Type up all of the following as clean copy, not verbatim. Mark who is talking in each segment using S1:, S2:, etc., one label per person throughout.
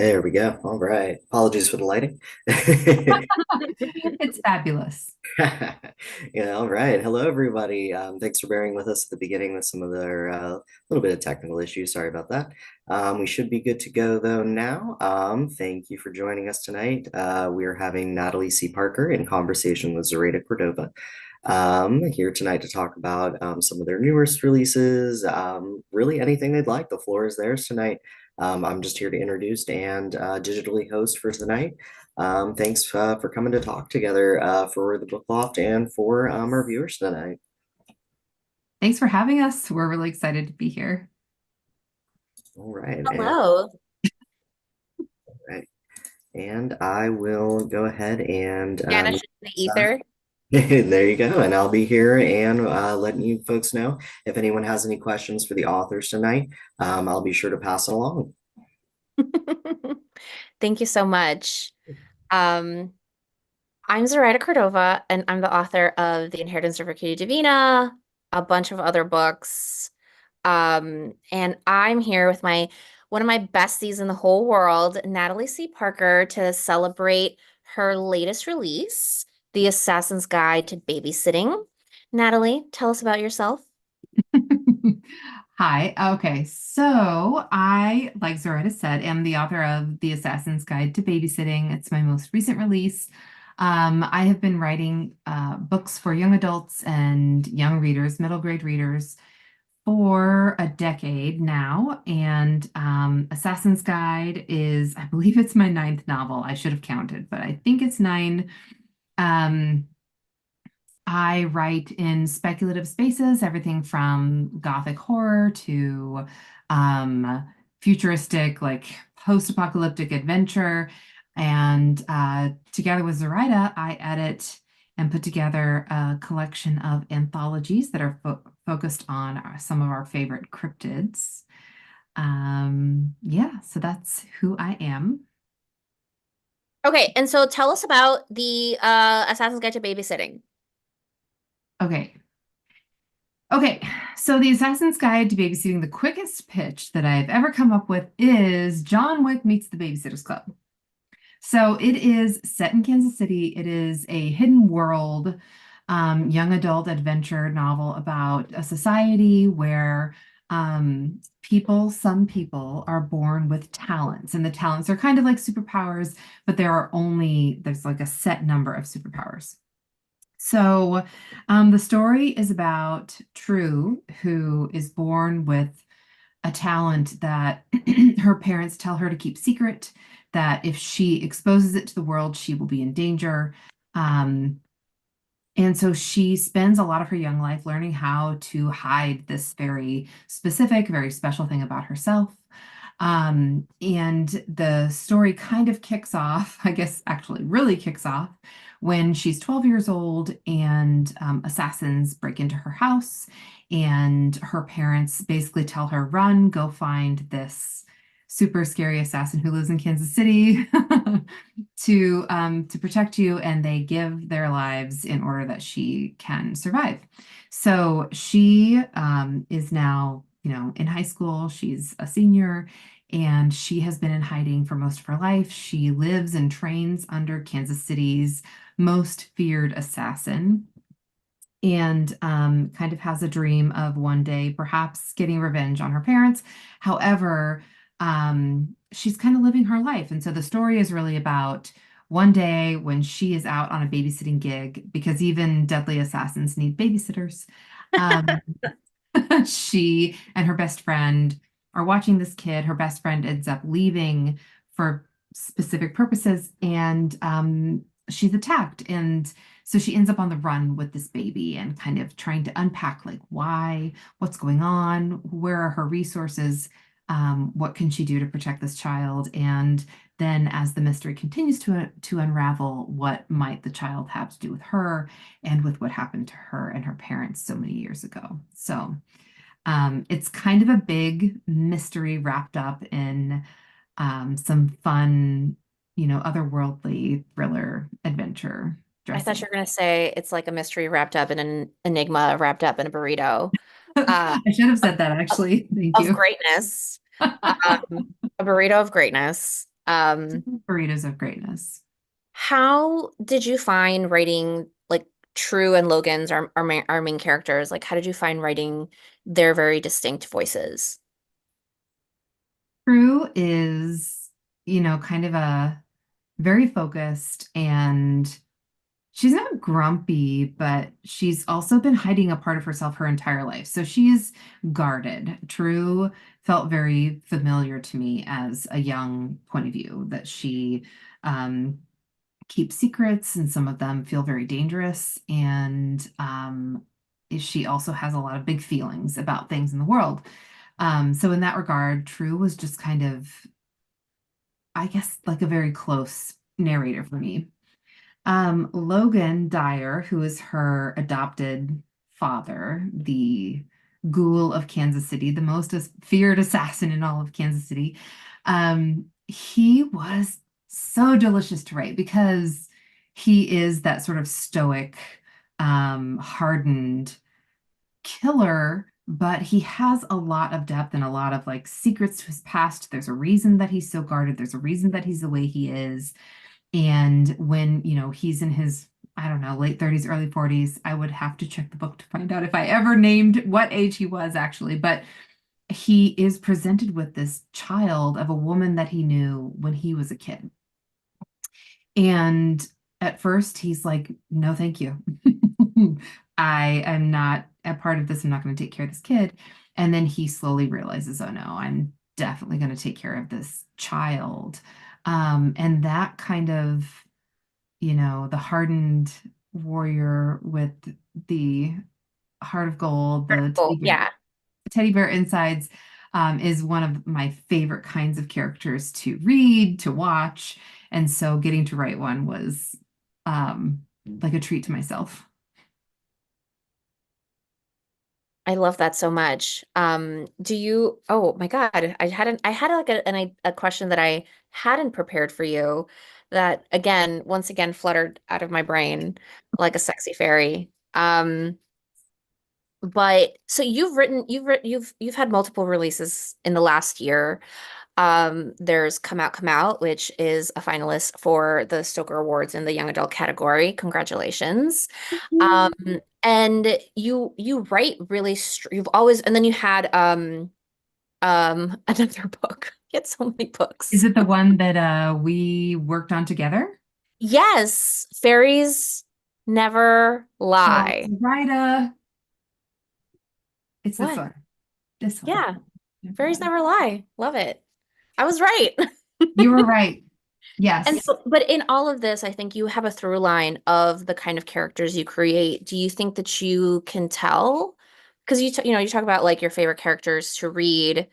S1: There we go. All right. Apologies for the lighting.
S2: It's fabulous.
S1: Yeah, all right. Hello, everybody. Thanks for bearing with us at the beginning with some of their little bit of technical issues. Sorry about that. We should be good to go though now. Thank you for joining us tonight. We are having Natalie C. Parker in conversation with Zoraida Cordova. Here tonight to talk about some of their newest releases, really anything they'd like. The floor is theirs tonight. I'm just here to introduce and digitally host for tonight. Thanks for coming to talk together for the book loft and for our viewers tonight.
S2: Thanks for having us. We're really excited to be here.
S1: All right,
S3: Hello.
S1: right. And I will go ahead and
S3: Vanish in the ether.
S1: there you go. And I'll be here and letting you folks know if anyone has any questions for the authors tonight. I'll be sure to pass it along.
S3: Thank you so much. Um, I'm Zoraida Cordova, and I'm the author of The Inheritance of Mercury Divina, a bunch of other books. And I'm here with my one of my besties in the whole world, Natalie C. Parker, to celebrate her latest release, The Assassin's Guide to Babysitting. Natalie, tell us about yourself.
S2: Hi. Okay. So I, like Zoraida said, am the author of The Assassin's Guide to Babysitting. It's my most recent release. I have been writing books for young adults and young readers, middle grade readers, for a decade now. And Assassin's Guide is, I believe it's my ninth novel. I should have counted, but I think it's nine. Um, I write in speculative spaces, everything from gothic horror to futuristic, like post-apocalyptic adventure. And together with Zoraida, I edit and put together a collection of anthologies that are focused on some of our favorite cryptids. Yeah, so that's who I am.
S3: Okay, and so tell us about the Assassin's Guide to Babysitting.
S2: Okay. Okay, so the Assassin's Guide to Babysitting, the quickest pitch that I've ever come up with is John Wick meets the Babysitters Club. So it is set in Kansas City. It is a hidden world, young adult adventure novel about a society where some people are born with talents, and the talents are kind of like superpowers, but there's like a set number of superpowers. So the story is about True, who is born with a talent that her parents tell her to keep secret, that if she exposes it to the world, she will be in danger. Um, and so she spends a lot of her young life learning how to hide this very specific, very special thing about herself. And the story kind of kicks off, I guess actually really kicks off, when she's 12 years old and assassins break into her house, and her parents basically tell her, run, go find this super scary assassin who lives in Kansas City to protect you, and they give their lives in order that she can survive. So she is now, in high school. She's a senior, and she has been in hiding for most of her life. She lives and trains under Kansas City's most feared assassin, and kind of has a dream of one day perhaps getting revenge on her parents. However, she's kind of living her life. And so the story is really about one day when she is out on a babysitting gig, because even deadly assassins need babysitters. Um, she and her best friend are watching this kid. Her best friend ends up leaving for specific purposes, and she's attacked. And so she ends up on the run with this baby and kind of trying to unpack, like, why, what's going on, where are her resources, what can she do to protect this child? And then as the mystery continues to unravel, what might the child have to do with her and with what happened to her and her parents so many years ago. So it's kind of a big mystery wrapped up in some fun, otherworldly thriller adventure
S3: I thought
S2: dressing.
S3: you were going to say it's like a mystery wrapped up in an enigma wrapped up in a burrito uh,
S2: I should have
S3: of,
S2: said that actually. Thank
S3: of
S2: you.
S3: greatness. A burrito of greatness. Um,
S2: Burritos of greatness.
S3: how did you find writing like True and Logan's our main characters? Like, how did you find writing their very distinct voices?
S2: Prue is, kind of a very focused, and she's not grumpy, but she's also been hiding a part of herself her entire life. So she's guarded. True felt very familiar to me as a young point of view, that she um, keeps secrets, and some of them feel very dangerous. And she also has a lot of big feelings about things in the world. So in that regard, True was just kind of, I guess, like a very close narrator for me. Logan Dyer, who is her adopted father, the ghoul of Kansas City, the most feared assassin in all of Kansas City, he was so delicious to write because he is that sort of stoic, hardened killer, but he has a lot of depth and a lot of like secrets to his past. There's a reason that he's so guarded. There's a reason that he's the way he is. And when, he's in his, I don't know, late 30s, early 40s, I would have to check the book to find out if I ever named what age he was actually. But he is presented with this child of a woman that he knew when he was a kid. And at first he's like, no, thank you. I am not a part of this. I'm not going to take care of this kid. And then he slowly realizes, oh no, I'm definitely going to take care of this child. And that kind of, the hardened warrior with the heart of gold, the
S3: Oh, yeah.
S2: teddy bear insides, is one of my favorite kinds of characters to read, to watch. And so getting to write one was like a treat to myself.
S3: I love that so much. Do you, oh my God, I had like a question that I hadn't prepared for you that again, once again, fluttered out of my brain like a sexy fairy. But so you've had multiple releases in the last year. There's Come Out, which is a finalist for the Stoker Awards in the young adult category. Congratulations. Um, and you write really you've always, and then you had another book. You had so many
S2: Is
S3: books.
S2: it the one that we worked on together?
S3: Yes, fairies never
S2: Oh,
S3: lie.
S2: Zoraida. It's this
S3: What?
S2: one. This one.
S3: Yeah, fairies never lie. Love it. I was right.
S2: You were right.
S3: And
S2: Yes.
S3: so, but in all of this, I think you have a through line of the kind of characters you create. Do you think that you can tell? Because you talk about like your favorite characters to read,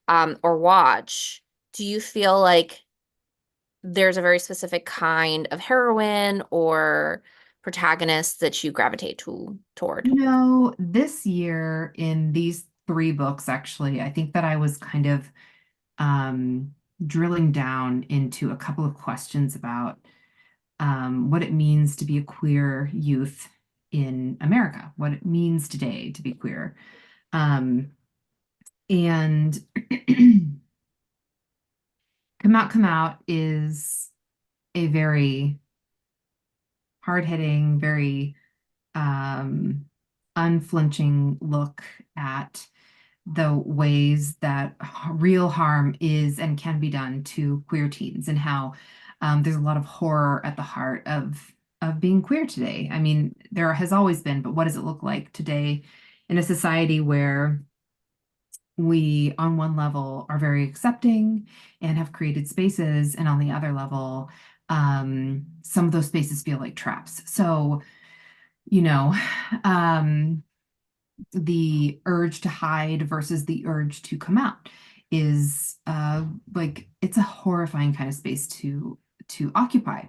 S3: or watch. Do you feel like there's a very specific kind of heroine or protagonist that you gravitate toward?
S2: This year in these three books, actually, I think that I was kind of um, drilling down into a couple of questions about what it means to be a queer youth in America, what it means today to be queer. And Come Out is a very hard-hitting, very unflinching look at the ways that real harm is and can be done to queer teens, and how there's a lot of horror at the heart of being queer today. I mean, there has always been, but what does it look like today in a society where we, on one level, are very accepting and have created spaces, and on the other level, some of those spaces feel like traps. So, you know, um, the urge to hide versus the urge to come out is like it's a horrifying kind of space to occupy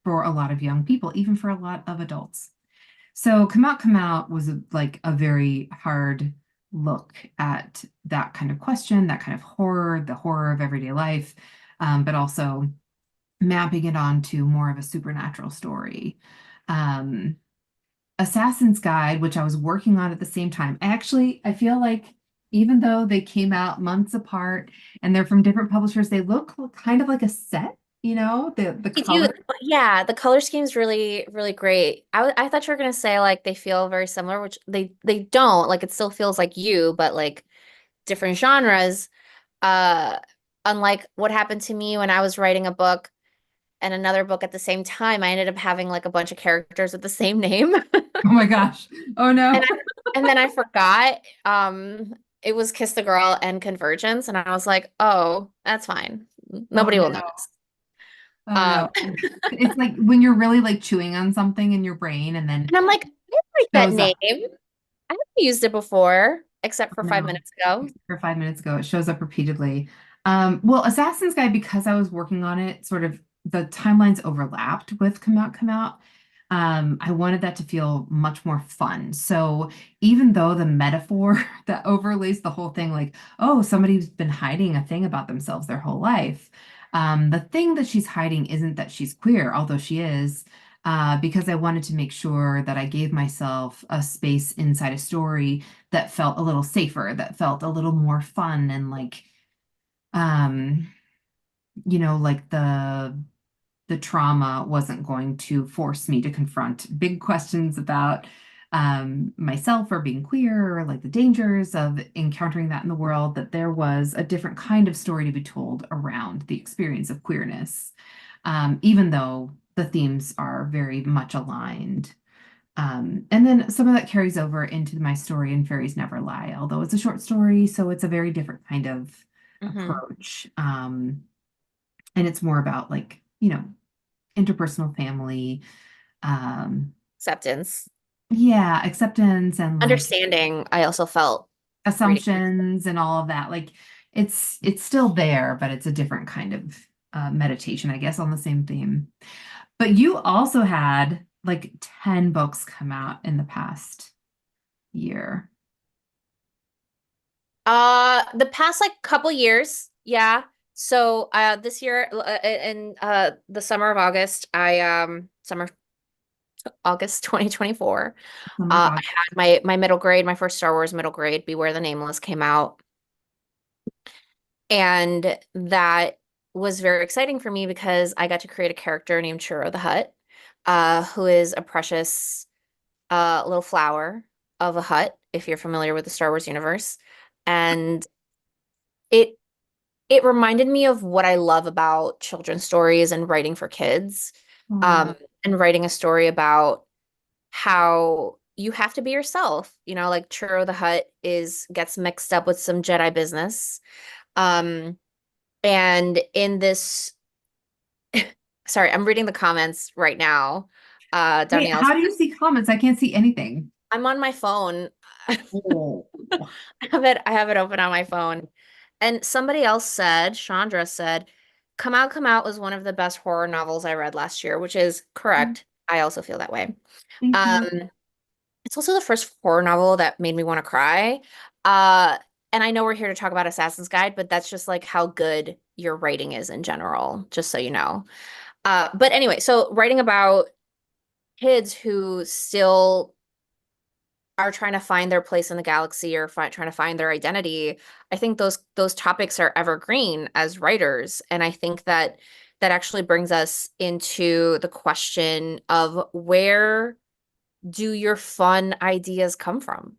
S2: for a lot of young people, even for a lot of adults. So Come Out was like a very hard look at that kind of question, that kind of horror, the horror of everyday life, but also mapping it onto more of a supernatural story. Um, Assassin's Guide, which I was working on at the same time. Actually, I feel like even though they came out months apart and they're from different publishers, they look kind of like a set, the
S3: They do,
S2: color.
S3: yeah, the color scheme's really, really great. I thought you were gonna say like they feel very similar, which they don't. Like it still feels like you, but like different genres. Uh, Unlike what happened to me when I was writing a book and another book at the same time, I ended up having like a bunch of characters with the same name.
S2: Oh my gosh. Oh
S3: And
S2: no.
S3: and then I forgot. It was Kiss the Girl and Convergence, and I was like, oh, that's fine.
S2: Oh
S3: Nobody will
S2: no.
S3: notice.
S2: Oh
S3: Um,
S2: no. It's like when you're really like chewing on something in your brain and then
S3: and I'm like, I like that
S2: shows
S3: name.
S2: up.
S3: I haven't used it before, except for five
S2: No,
S3: minutes ago.
S2: for 5 minutes ago, it shows up repeatedly. Well, Assassin's Guide, because I was working on it, sort of the timelines overlapped with Come Out. I wanted that to feel much more fun. So even though the metaphor that overlays the whole thing, like, oh, somebody's been hiding a thing about themselves their whole life, the thing that she's hiding isn't that she's queer, although she is. Because I wanted to make sure that I gave myself a space inside a story that felt a little safer, that felt a little more fun and like um like the trauma wasn't going to force me to confront big questions about myself or being queer or like the dangers of encountering that in the world, that there was a different kind of story to be told around the experience of queerness, even though the themes are very much aligned. And then some of that carries over into my story in Fairies Never Lie, although it's a short story, so it's a very different kind of
S3: Hmm.
S2: approach. And it's more about like, interpersonal family, um,
S3: Acceptance.
S2: yeah, acceptance and like
S3: Understanding, I also felt reading.
S2: assumptions and all of that. Like it's still there, but it's a different kind of meditation, I guess, on the same theme. But you also had like 10 books come out in the past year.
S3: The past like couple years, yeah. So, this year, in the summer of August, summer August 2024,
S2: Oh my
S3: I
S2: God.
S3: had my middle grade, my first Star Wars middle grade, Beware the Nameless came out. And that was very exciting for me because I got to create a character named Churro the Hutt, who is a precious little flower of a hut, if you're familiar with the Star Wars universe. And it it reminded me of what I love about children's stories and writing for kids,
S2: Oh,
S3: um, and writing a story about how you have to be yourself. Like Churro the Hutt is gets mixed up with some Jedi business. Um, and in this, sorry, I'm reading the comments right now.
S2: wait,
S3: Danielle,
S2: how do you see comments? I can't see anything.
S3: I'm on my phone.
S2: Oh,
S3: I have it open on my phone. And somebody else said, Chandra said, Come Out was one of the best horror novels I read last year, which is correct. I also feel that way.
S2: thank you.
S3: Um, it's also the first horror novel that made me want to cry. Uh, and I know we're here to talk about Assassin's Guide, but that's just like how good your writing is in general, just so you know. But anyway, so writing about kids who still are trying to find their place in the galaxy or trying to find their identity, I think those topics are evergreen as writers, and I think that that actually brings us into the question of where do your fun ideas come from?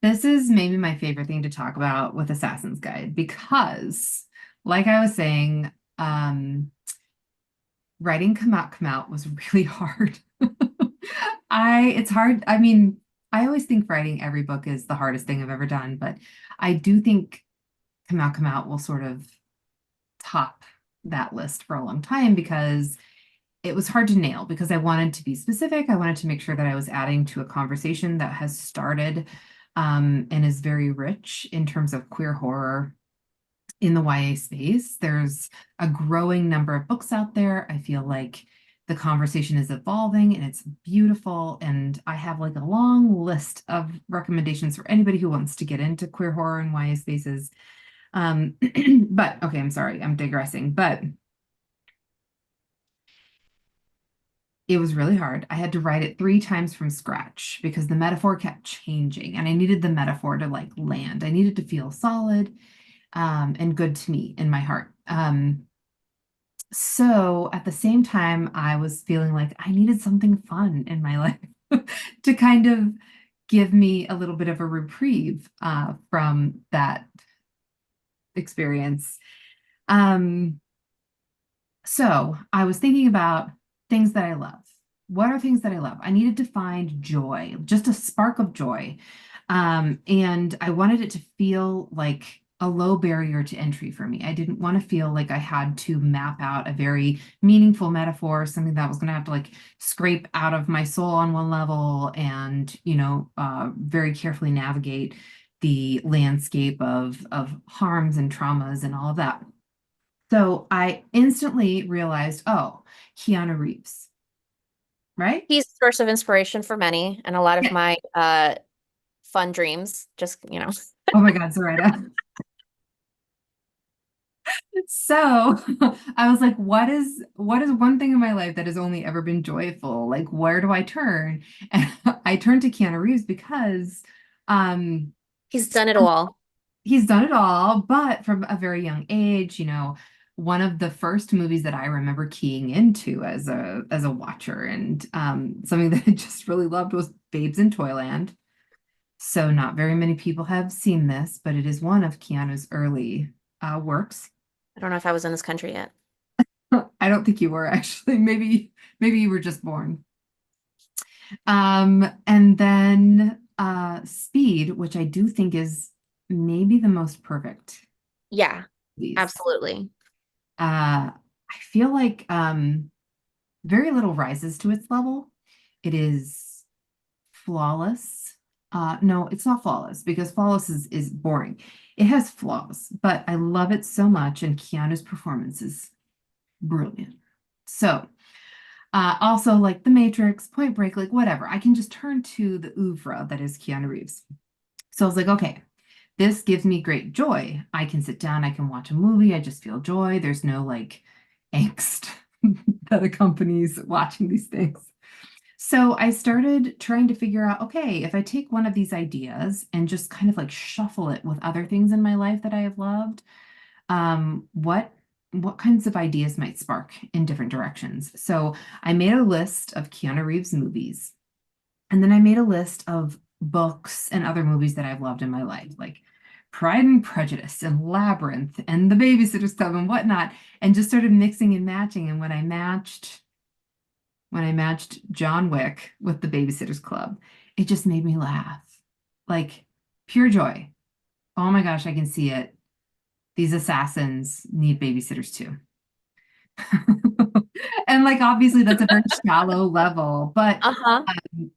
S2: This is maybe my favorite thing to talk about with Assassin's Guide because, like I was saying, writing Come Out was really hard. It's hard. I mean, I always think writing every book is the hardest thing I've ever done, but I do think Come Out will sort of top that list for a long time because it was hard to nail because I wanted to be specific. I wanted to make sure that I was adding to a conversation that has started and is very rich in terms of queer horror in the YA space. There's a growing number of books out there. I feel like the conversation is evolving and it's beautiful. And I have like a long list of recommendations for anybody who wants to get into queer horror and YA spaces. Um, but okay, I'm sorry, I'm digressing. But it was really hard. I had to write it 3 times from scratch because the metaphor kept changing and I needed the metaphor to like land. I needed to feel solid and good to me in my heart. So at the same time, I was feeling like I needed something fun in my life to kind of give me a little bit of a reprieve from that experience. Um, So I was thinking about things that I love. What are things that I love? I needed to find joy, just a spark of joy. And I wanted it to feel like a low barrier to entry for me. I didn't want to feel like I had to map out a very meaningful metaphor, something that was going to have to like scrape out of my soul on one level and, very carefully navigate the landscape of harms and traumas and all of that. So I instantly realized, oh, Keanu Reeves, right?
S3: He's a source of inspiration for many and a lot of
S2: Yeah.
S3: my fun dreams. Just, you know.
S2: Oh my God, Zoraida. So I was like, what is one thing in my life that has only ever been joyful? Like, where do I turn? And I turned to Keanu Reeves because um
S3: He's done it all.
S2: he's done it all, but from a very young age, one of the first movies that I remember keying into as a watcher and something that I just really loved was Babes in Toyland. So not very many people have seen this, but it is one of Keanu's early works.
S3: I don't know if I was in this country yet.
S2: I don't think you were actually. Maybe you were just born. And then Speed, which I do think is maybe the most perfect
S3: Yeah,
S2: piece.
S3: absolutely.
S2: I feel like very little rises to its level. It is flawless. No, it's not flawless because flawless is boring. It has flaws, but I love it so much, and Keanu's performance is brilliant. So, also like The Matrix, Point Break, like whatever. I can just turn to the oeuvre that is Keanu Reeves. So I was like, okay, this gives me great joy. I can sit down, I can watch a movie, I just feel joy. There's no like angst that accompanies watching these things. So I started trying to figure out, okay, if I take one of these ideas and just kind of like shuffle it with other things in my life that I have loved, what kinds of ideas might spark in different directions? So I made a list of Keanu Reeves movies, and then I made a list of books and other movies that I've loved in my life, like Pride and Prejudice and Labyrinth and The Babysitter's Club and whatnot, and just started mixing and matching. And when I matched John Wick with The Babysitter's Club, it just made me laugh. Like pure joy. Oh my gosh, I can see it. These assassins need babysitters too. And like obviously that's a very shallow level, but
S3: Uh-huh.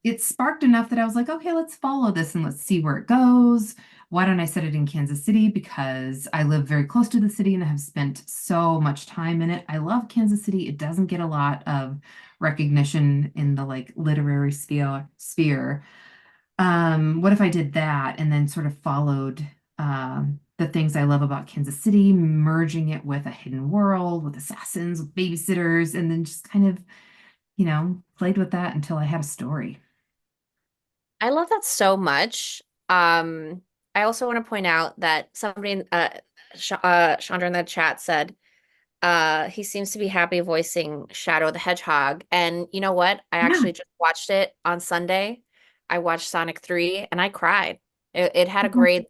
S2: it sparked enough that I was like, okay, let's follow this and let's see where it goes. Why don't I set it in Kansas City? Because I live very close to the city and I have spent so much time in it. I love Kansas City. It doesn't get a lot of recognition in the like literary sphere. What if I did that and then sort of followed the things I love about Kansas City, merging it with a hidden world, with assassins, with babysitters, and then just kind of, played with that until I had a story.
S3: I love that so much. Um, I also want to point out that somebody, Chandra in the chat said, he seems to be happy voicing Shadow the Hedgehog. And you know what? I
S2: Yeah.
S3: actually just watched it on Sunday. I watched Sonic 3 and I cried. It had a great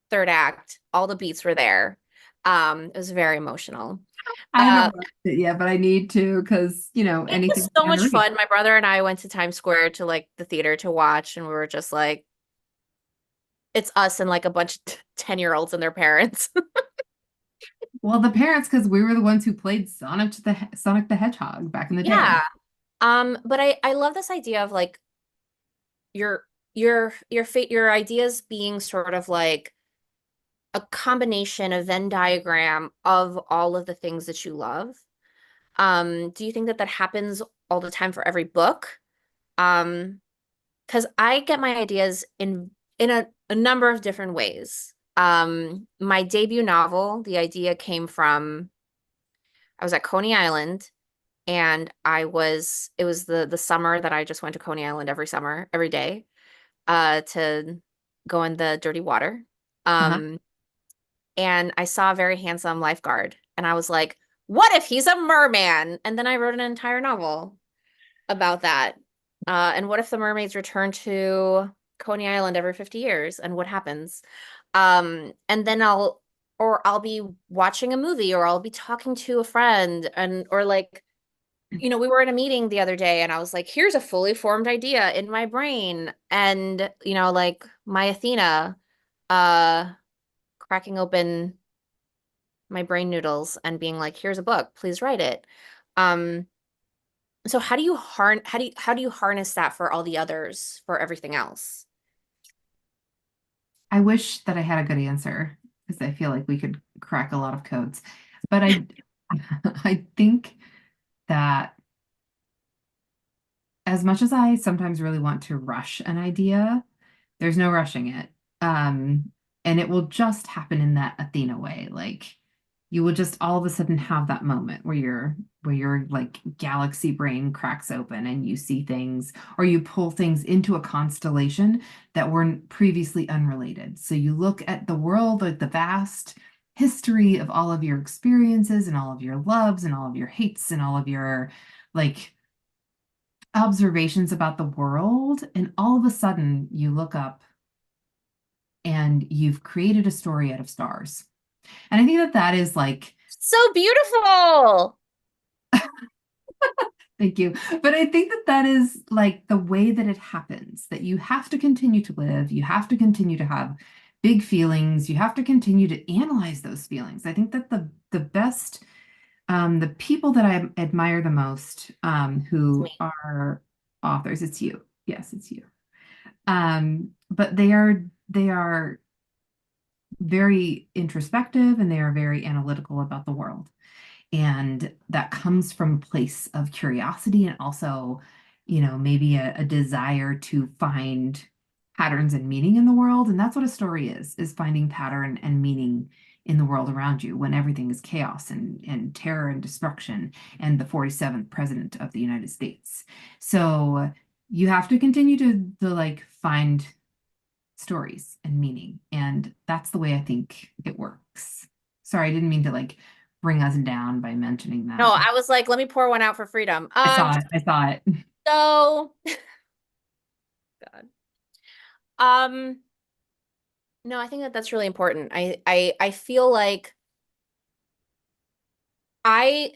S3: third act. All the beats were there. It was very emotional.
S2: I
S3: Uh,
S2: haven't watched it yet, but I need to because,
S3: it
S2: anything
S3: was
S2: with
S3: so much
S2: Keanu Reeves.
S3: fun. My brother and I went to Times Square to like the theater to watch, and we were just like, it's us and like a bunch of 10-year-olds and their parents.
S2: Well, the parents, because we were the ones who played Sonic the Hedgehog back in the day.
S3: Yeah. But I love this idea of like your your ideas being sort of like a combination, a Venn diagram of all of the things that you love. Do you think that that happens all the time for every book? Um, because I get my ideas in a number of different ways. My debut novel, the idea came from I was at Coney Island and it was the summer that I just went to Coney Island every summer, every day, to go in the dirty water.
S2: Uh-huh.
S3: Um, and I saw a very handsome lifeguard, and I was like, what if he's a merman? And then I wrote an entire novel about that. And what if the mermaids return to Coney Island every 50 years, and what happens? And then I'll be watching a movie, or I'll be talking to a friend, and or like, we were in a meeting the other day, and I was like, here's a fully formed idea in my brain. And, like my Athena, uh, cracking open my brain noodles and being like, here's a book, please write it. Um, so how do you harness that for all the others, for everything else?
S2: I wish that I had a good answer because I feel like we could crack a lot of codes. But I I think that as much as I sometimes really want to rush an idea, there's no rushing it. Um, and it will just happen in that Athena way. Like you will just all of a sudden have that moment where your like galaxy brain cracks open and you see things or you pull things into a constellation that weren't previously unrelated. So you look at the world, like the vast history of all of your experiences and all of your loves and all of your hates and all of your like observations about the world, and all of a sudden you look up and you've created a story out of stars. And I think that that is like,
S3: So beautiful.
S2: thank you. But I think that that is like the way that it happens, that you have to continue to live, you have to continue to have big feelings, you have to continue to analyze those feelings. I think that the best, the people that I admire the most,
S3: It's
S2: who
S3: me.
S2: are authors, it's you. Yes, it's you. But they are very introspective and they are very analytical about the world. And that comes from a place of curiosity and also, maybe a desire to find patterns and meaning in the world. And that's what a story is finding pattern and meaning in the world around you when everything is chaos and terror and destruction and the 47th president of the United States. So you have to continue to like find stories and meaning. And that's the way I think it works. Sorry, I didn't mean to like bring us down by mentioning
S3: No,
S2: that.
S3: I was like, let me pour one out for freedom.
S2: I saw it. I saw it.
S3: So God. Um, no, I think that that's really important. I feel like I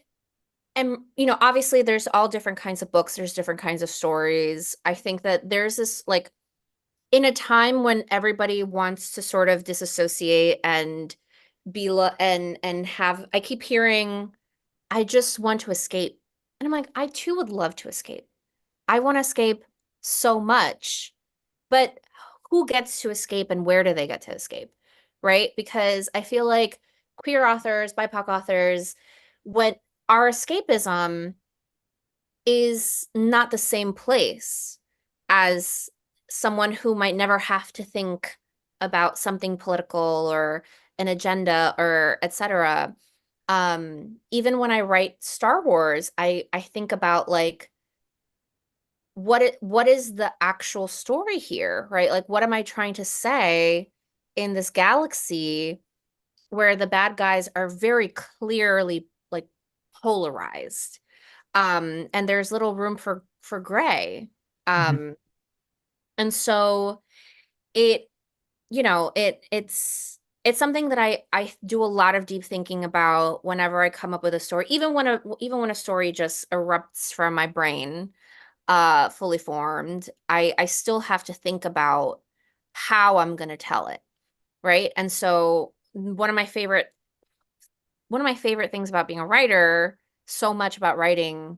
S3: am, obviously there's all different kinds of books, there's different kinds of stories. I think that there's this like in a time when everybody wants to sort of disassociate and and have I keep hearing I just want to escape. And I'm like, I too would love to escape. I want to escape so much. But who gets to escape and where do they get to escape? Right? Because I feel like queer authors, BIPOC authors, what our escapism is not the same place as someone who might never have to think about something political or an agenda or etc. Even when I write Star Wars, I think about like what is the actual story here, right? Like what am I trying to say in this galaxy where the bad guys are very clearly like polarized? And there's little room for gray.
S2: Mhm.
S3: Um, and so it, it's something that I do a lot of deep thinking about whenever I come up with a story, even when a story just erupts from my brain, fully formed, I still have to think about how I'm gonna tell it, right? And so one of my favorite things about being a writer, so much about writing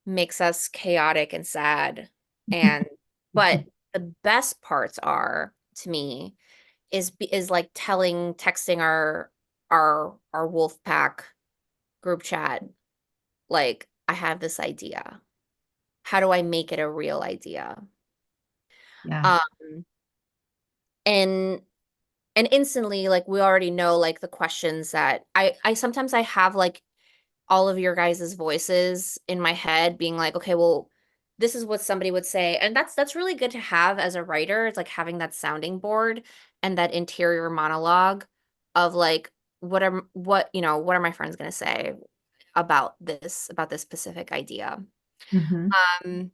S3: makes us chaotic and sad. And but the best parts are to me is like texting our wolf pack group chat, like, I have this idea. How do I make it a real idea?
S2: Yeah.
S3: Um, and instantly, like we already know like the questions that I sometimes I have like all of your guys' voices in my head, being like, okay, well, this is what somebody would say. And that's really good to have as a writer. It's like having that sounding board and that interior monologue of like, what are my friends gonna say about this specific idea?
S2: Mhm.
S3: Um,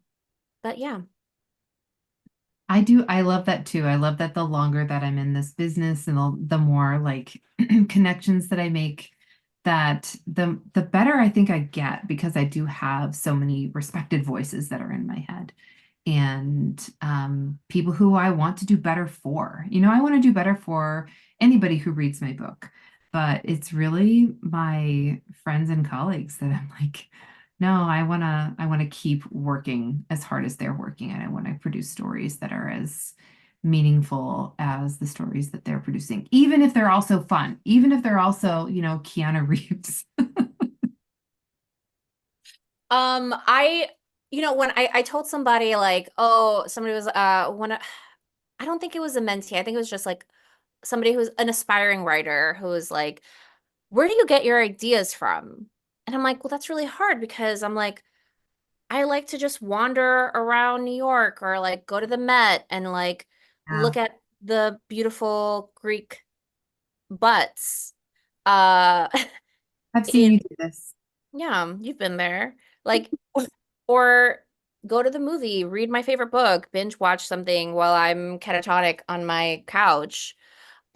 S3: but yeah.
S2: I do. I love that too. I love that the longer that I'm in this business and the more like connections that I make, that the better I think I get because I do have so many respected voices that are in my head and people who I want to do better for. I want to do better for anybody who reads my book, but it's really my friends and colleagues that I'm like, no, I want to keep working as hard as they're working, and I want to produce stories that are as meaningful as the stories that they're producing, even if they're also fun, even if they're also, Keanu Reeves.
S3: I, when I told somebody like, oh, somebody was I don't think it was a mentee. I think it was just like somebody who's an aspiring writer who was like, where do you get your ideas from? And I'm like, well, that's really hard because I'm like, I like to just wander around New York or like go to the Met and like
S2: Yeah.
S3: look at the beautiful Greek butts. Uh,
S2: I've seen
S3: in
S2: you do this.
S3: Yeah, you've been there. Like, or go to the movie, read my favorite book, binge watch something while I'm catatonic on my couch.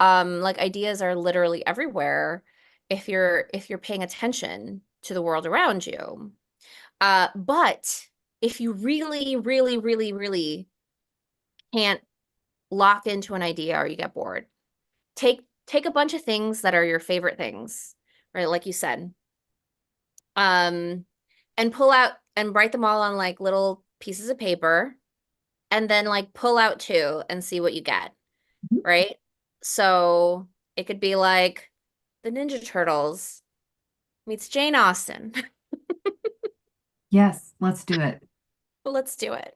S3: Like ideas are literally everywhere if you're paying attention to the world around you. But if you really, really, really, really can't lock into an idea or you get bored, take a bunch of things that are your favorite things, right? Like you said, um, and pull out and write them all on like little pieces of paper, and then like pull out two and see what you get, right? So it could be like the Ninja Turtles meets Jane Austen.
S2: Yes, let's do it.
S3: Let's do it.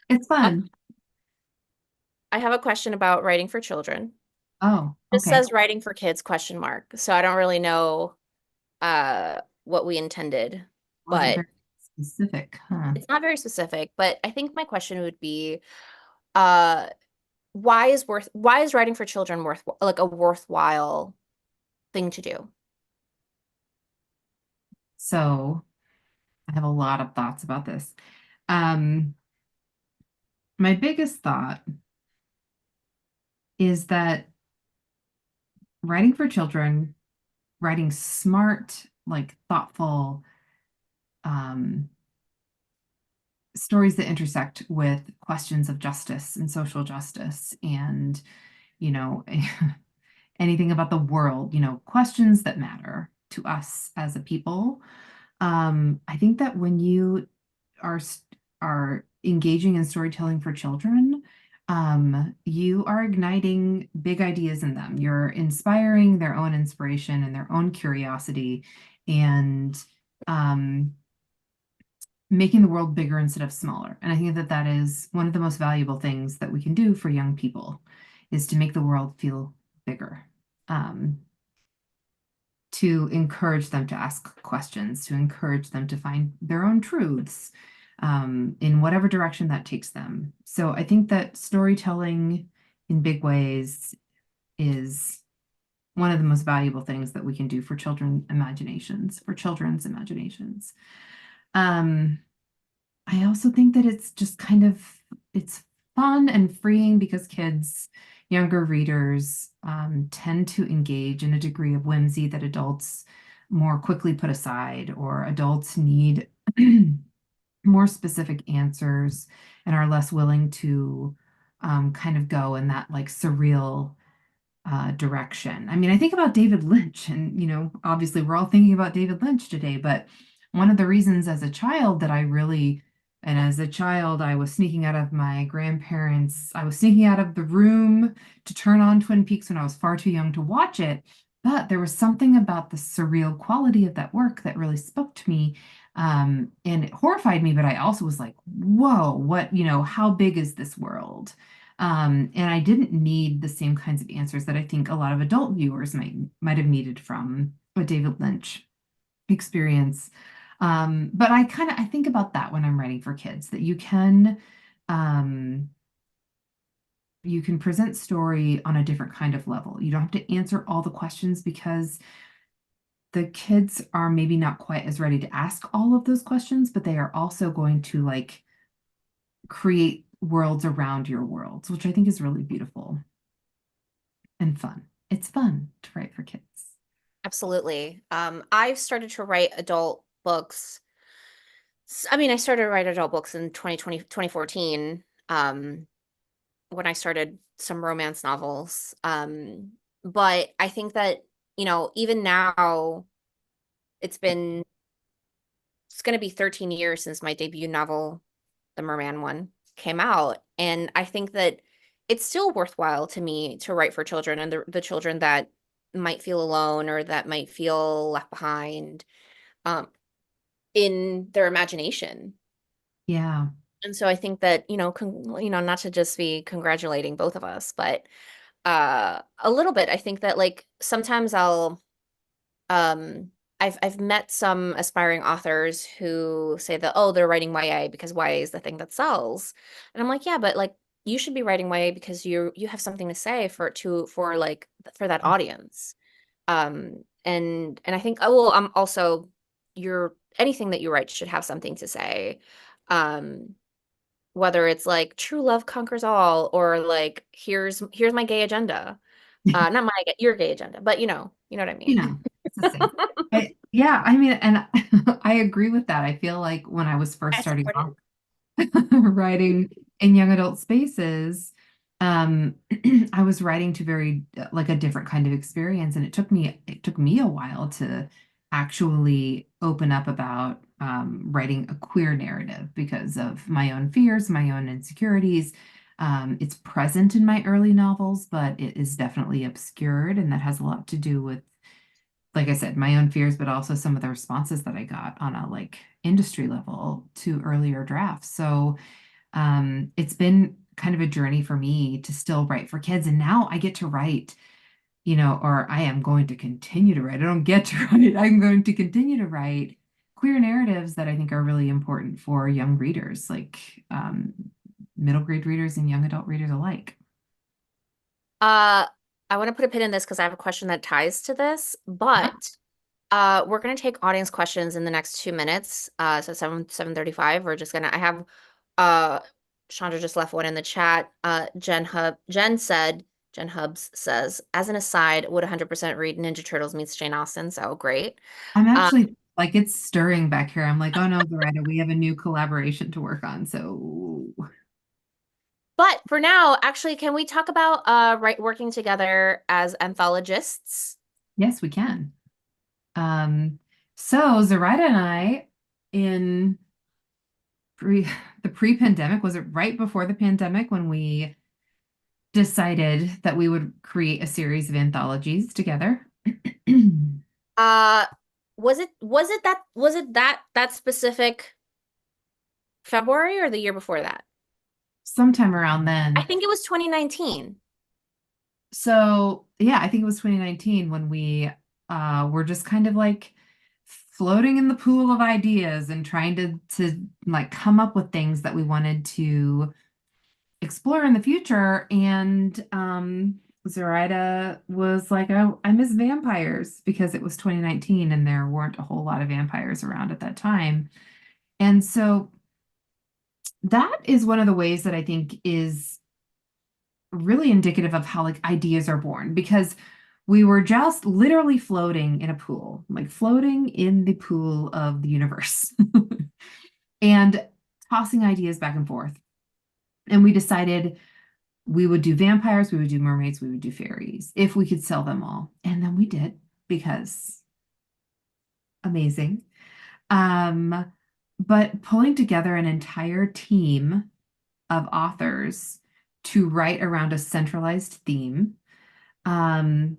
S2: It's
S3: Uh,
S2: fun.
S3: I have a question about writing for children.
S2: Oh,
S3: This
S2: okay.
S3: says writing for kids question mark. So I don't really know what we intended,
S2: Wasn't
S3: but
S2: very specific, huh?
S3: it's not very specific. But I think my question would be uh why is writing for children worth like a worthwhile thing to do?
S2: So I have a lot of thoughts about this. Um, my biggest thought is that writing for children, writing smart, like thoughtful um, stories that intersect with questions of justice and social justice and, you know, anything about the world, questions that matter to us as a people. I think that when you are are engaging in storytelling for children, you are igniting big ideas in them. You're inspiring their own inspiration and their own curiosity, and um, making the world bigger instead of smaller. And I think that that is one of the most valuable things that we can do for young people, is to make the world feel bigger. Um, to encourage them to ask questions, to encourage them to find their own truths in whatever direction that takes them. So I think that storytelling in big ways is one of the most valuable things that we can do for children's imaginations. Um, I also think that it's just it's fun and freeing because younger readers, tend to engage in a degree of whimsy that adults more quickly put aside, or adults need more specific answers and are less willing to kind of go in that like surreal direction. I mean, I think about David Lynch, and obviously we're all thinking about David Lynch today, but one of the reasons as a child, I was sneaking out of I was sneaking out of the room to turn on Twin Peaks when I was far too young to watch it. But there was something about the surreal quality of that work that really spoke to me. And it horrified me, but I also was like, whoa, how big is this world? And I didn't need the same kinds of answers that I think a lot of adult viewers might have needed from a David Lynch. experience. But I think about that when I'm writing for kids, that um, you can present story on a different kind of level. You don't have to answer all the questions because the kids are maybe not quite as ready to ask all of those questions, but they are also going to like create worlds around your worlds, which I think is really beautiful and fun. It's fun to write for kids.
S3: Absolutely. I've started to write adult books. I mean, I started to write adult books in 2014, when I started some romance novels. But I think that, even now, it's been, it's going to be 13 years since my debut novel, the Merman one, came out. And I think that it's still worthwhile to me to write for children and the children that might feel alone or that might feel left behind, um, in their imagination.
S2: Yeah.
S3: And so I think that, not to just be congratulating both of us, but a little bit, I think that like sometimes um I've met some aspiring authors who say that, oh, they're writing YA because YA is the thing that sells. And I'm like, yeah, but like you should be writing YA because you have something to say for that audience. And I think, oh well, I'm also, your anything that you write should have something to say. Um whether it's like true love conquers all, or like here's my gay agenda. Not your gay agenda, but you know what I
S2: You
S3: mean.
S2: know, it's the same. Yeah, I mean, and I agree with that. I feel like when I was first
S3: I
S2: starting
S3: support
S2: off
S3: it.
S2: writing in young adult spaces, um, I was writing to very like a different kind of experience, and it took me a while to actually open up about writing a queer narrative because of my own fears, my own insecurities. It's present in my early novels, but it is definitely obscured, and that has a lot to do with, like I said, my own fears, but also some of the responses that I got on a like industry level to earlier drafts. So it's been kind of a journey for me to still write for kids. And now I get to write, or I am going to continue to write. I don't get to write. I'm going to continue to write queer narratives that I think are really important for young readers, like um, middle grade readers and young adult readers alike.
S3: Uh, I want to put a pin in this because I have a question that ties to this,
S2: Yeah.
S3: but we're gonna take audience questions in the next 2 minutes. So 7:35. I have uh Chandra just left one in the chat. Jen Hubs says, as an aside, would 100% read Ninja Turtles meets Jane Austen, so great.
S2: I'm
S3: Um,
S2: actually like it's stirring back here. I'm like, oh no, Zoraida, we have a new collaboration to work on. So
S3: but for now, actually, can we talk about working together as anthologists?
S2: yes, we can. Um, so Zoraida and I in pre the pre-pandemic, was it right before the pandemic when we decided that we would create a series of anthologies together?
S3: Uh, was it that specific February or the year before that?
S2: Sometime around
S3: I
S2: then.
S3: think it was 2019.
S2: So yeah, I think it was 2019 when we were just kind of like floating in the pool of ideas and trying to like come up with things that we wanted to explore in the future. And Zoraida was like, oh, I miss vampires because it was 2019 and there weren't a whole lot of vampires around at that time. And so that is one of the ways that I think is really indicative of how like ideas are born because we were just literally floating in a pool, like floating in the pool of the universe and tossing ideas back and forth. And we decided we would do vampires, we would do mermaids, we would do fairies if we could sell them all. And then we did because amazing. Um, but pulling together an entire team of authors to write around a centralized theme um,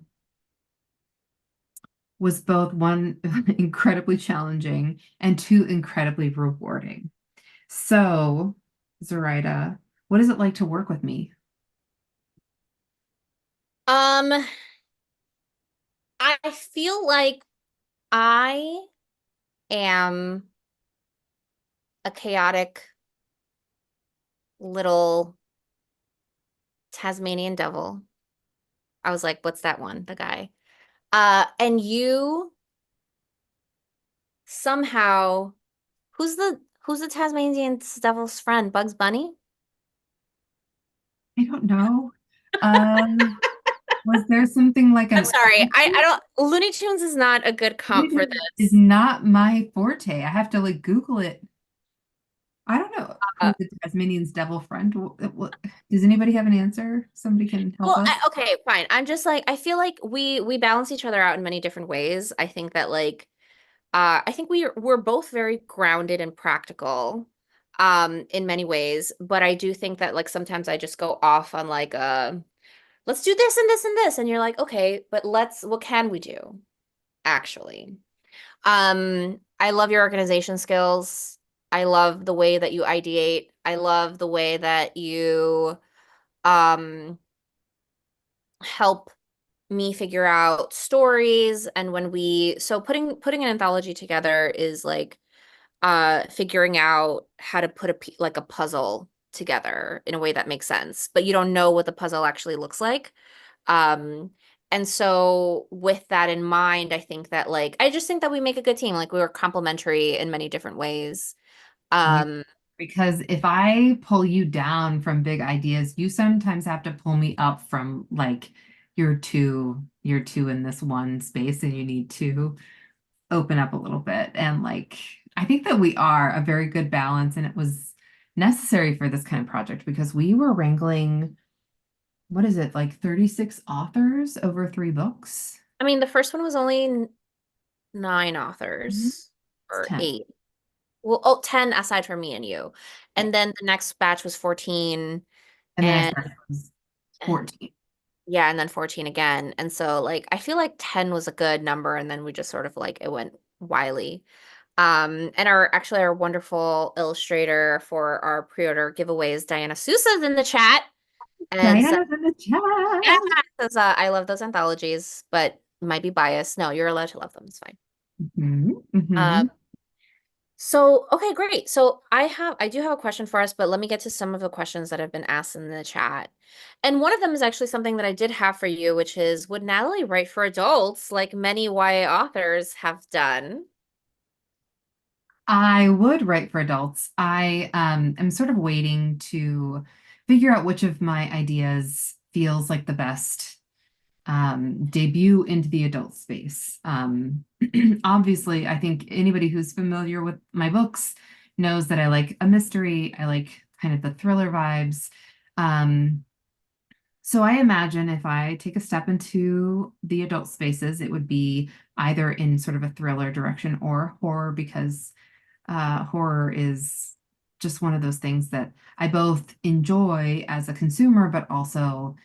S2: was both one incredibly challenging and two incredibly rewarding. So, Zoraida, what is it like to work with me?
S3: Um, I feel like I am a chaotic little Tasmanian devil. I was like, what's that one? The guy. And you somehow, who's the Tasmanian devil's friend? Bugs Bunny?
S2: I don't know. Um, was there something like
S3: I'm
S2: an
S3: sorry. I
S2: elephant?
S3: don't Looney Tunes is not a good comp for
S2: Is
S3: this.
S2: not my forte. I have to like Google it. I don't know
S3: Uh,
S2: who the Tasmanian's devil friend. Does anybody have an answer? Somebody can help
S3: well,
S2: us.
S3: okay, fine. I'm just like I feel like we balance each other out in many different ways. I think that like I think we're both very grounded and practical in many ways, but I do think that like sometimes I just go off on like let's do this and this and this and you're like, "Okay, but what can we do actually?" I love your organization skills. I love the way that you ideate. I love the way that you um help me figure out stories and when we so putting an anthology together is like figuring out how to put like a puzzle together in a way that makes sense, but you don't know what the puzzle actually looks like. Um, and so with that in mind, I think that like I just think that we make a good team. Like we were complementary in many different ways.
S2: Yeah.
S3: Um,
S2: Because if I pull you down from big ideas, you sometimes have to pull me up from like you're two in this one space and you need to open up a little bit. And like I think that we are a very good balance and it was necessary for this kind of project because we were wrangling, what is it, like 36 authors over 3 books?
S3: I mean, the first one was only nine
S2: Mhm.
S3: authors
S2: It's
S3: or
S2: 10.
S3: eight. Well, oh, 10 aside from me and you.
S2: Yeah.
S3: And then the next batch was 14
S2: And the next
S3: and
S2: part was
S3: and
S2: 14.
S3: yeah, and then 14 again. And so like I feel like 10 was a good number and then we just sort of like it went wily. And our wonderful illustrator for our pre-order giveaways, Diana Sousa's in the chat and says,
S2: Diana's in the
S3: yeah,
S2: chat.
S3: says, I love those anthologies, but might be biased. No, you're allowed to love them. It's fine.
S2: Mhm,
S3: Um,
S2: mhm.
S3: so okay, great. So I do have a question for us, but let me get to some of the questions that have been asked in the chat. And one of them is actually something that I did have for you, which is, would Natalie write for adults like many YA authors have done?
S2: I would write for adults. I am sort of waiting to figure out which of my ideas feels like the best debut into the adult space. Obviously, I think anybody who's familiar with my books knows that I like a mystery. I like kind of the thriller vibes. Um, so I imagine if I take a step into the adult spaces, it would be either in sort of a thriller direction or horror because horror is just one of those things that I both enjoy as a consumer, but also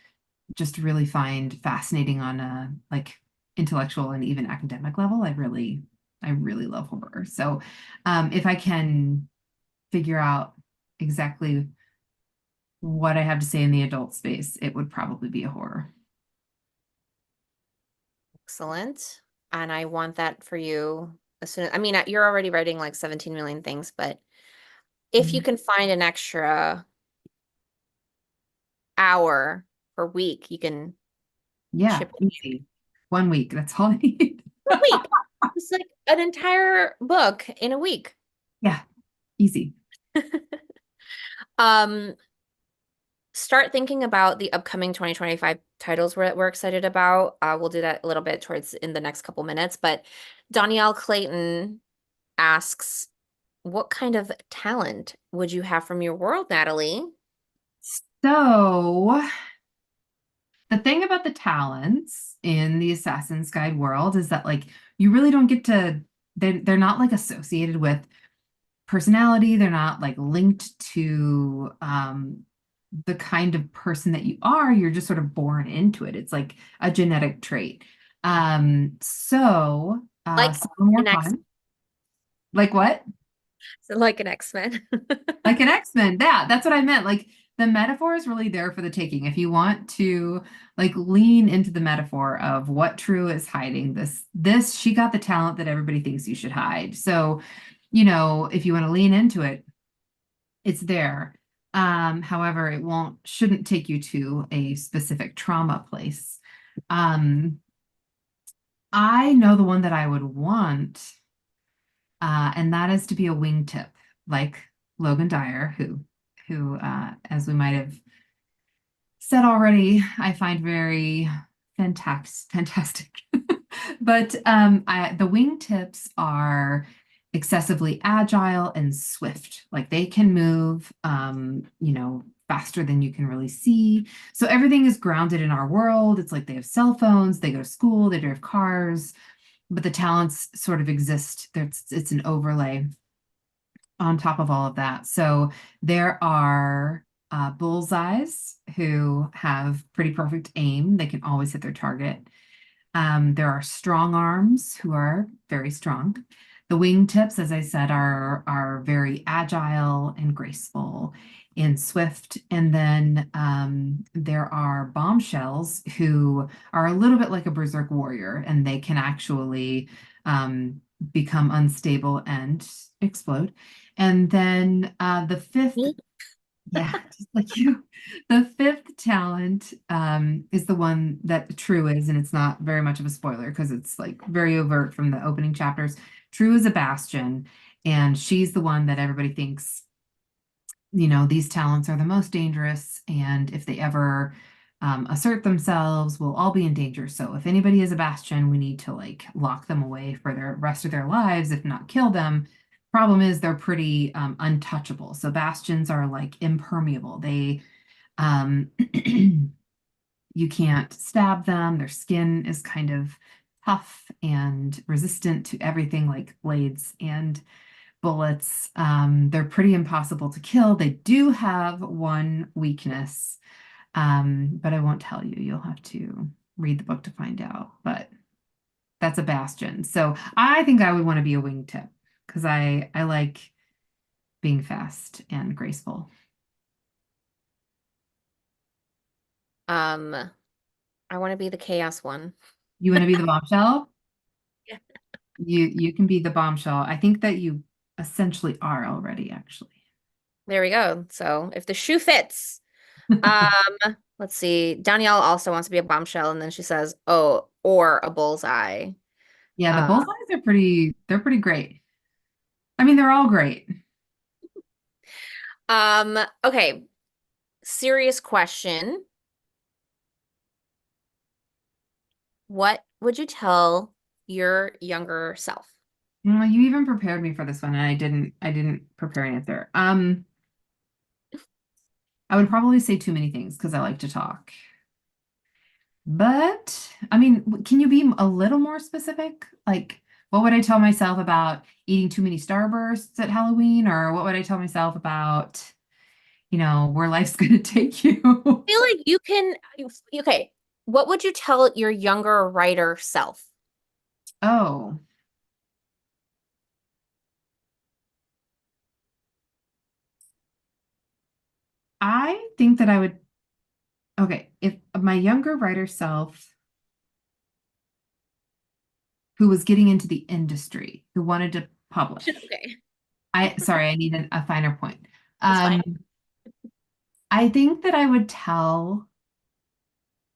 S2: just really find fascinating on a like intellectual and even academic level. I really love horror. So if I can figure out exactly what I have to say in the adult space, it would probably be a horror.
S3: Excellent. And I want that for you as soon as, I mean, you're already writing like 17 million things, but if you
S2: Mhm.
S3: can find an extra hour per week, you can
S2: Yeah,
S3: chip in.
S2: easy. 1 week, that's all I need.
S3: A week. It's like an entire book in a week.
S2: Yeah, easy.
S3: Um, Start thinking about the upcoming 2025 titles we're excited about. We'll do that a little bit towards in the next couple minutes. But Danielle Clayton asks, what kind of talent would you have from your world, Natalie?
S2: So the thing about the talents in the Assassin's Guide world is that like you really don't get to they're not like associated with personality. They're not like linked to the kind of person that you are. You're just sort of born into it. It's like a genetic trait.
S3: Like
S2: Some are more
S3: an X,
S2: fun. Like what?
S3: like an X-Men.
S2: Like an X-Men. That's what I meant. Like the metaphor is really there for the taking. If you want to like lean into the metaphor of what True is hiding, this she got the talent that everybody thinks you should hide. So, if you want to lean into it, it's there. However, it shouldn't take you to a specific trauma place. Um, I know the one that I would want, and that is to be a wingtip, like Logan Dyer, who, as we might have said already, I find very fantastic. But the wingtips are excessively agile and swift. Like they can move, faster than you can really see. So everything is grounded in our world. It's like they have cell phones, they go to school, they drive cars, but the talents sort of exist. It's an overlay on top of all of that. So there are bullseyes who have pretty perfect aim. They can always hit their target. There are strong arms who are very strong. The wingtips, as I said, are very agile and graceful and swift. And then there are bombshells who are a little bit like a berserk warrior, and they can actually become unstable and explode. And then the fifth,
S3: Me?
S2: yeah, just like you. The fifth talent is the one that True is, and it's not very much of a spoiler because it's like very overt from the opening chapters. True is a bastion, and she's the one that everybody thinks, these talents are the most dangerous, and if they ever assert themselves, we'll all be in danger. So if anybody is a bastion, we need to like lock them away for the rest of their lives, if not kill them. Problem is they're pretty untouchable. So bastions are like impermeable. They you can't stab them. Their skin is kind of tough and resistant to everything like blades and bullets. They're pretty impossible to kill. They do have one weakness, but I won't tell you. You'll have to read the book to find out. But that's a bastion. So I think I would want to be a wingtip because I like being fast and graceful.
S3: Um, I want to be the chaos one.
S2: You want to be the bombshell?
S3: Yeah.
S2: You can be the bombshell. I think that you essentially are already, actually.
S3: There we go. So if the shoe fits. Let's see. Danielle also wants to be a bombshell, and then she says, "Oh, or a bullseye."
S2: Yeah, the
S3: Uh,
S2: bullseyes are they're pretty great. I mean, they're all great.
S3: okay. Serious question. What would you tell your younger self?
S2: Well, you even prepared me for this one, and I didn't prepare an answer. I would probably say too many things because I like to talk. But I mean, can you be a little more specific? Like, what would I tell myself about eating too many Starbursts at Halloween? Or what would I tell myself about, where life's gonna take you?
S3: I feel like you can, okay. What would you tell your younger writer self?
S2: Oh, I think that I would, okay, if my younger writer self who was getting into the industry, who wanted to publish,
S3: Okay,
S2: sorry, I need a finer point.
S3: that's fine.
S2: Um, I think that I would tell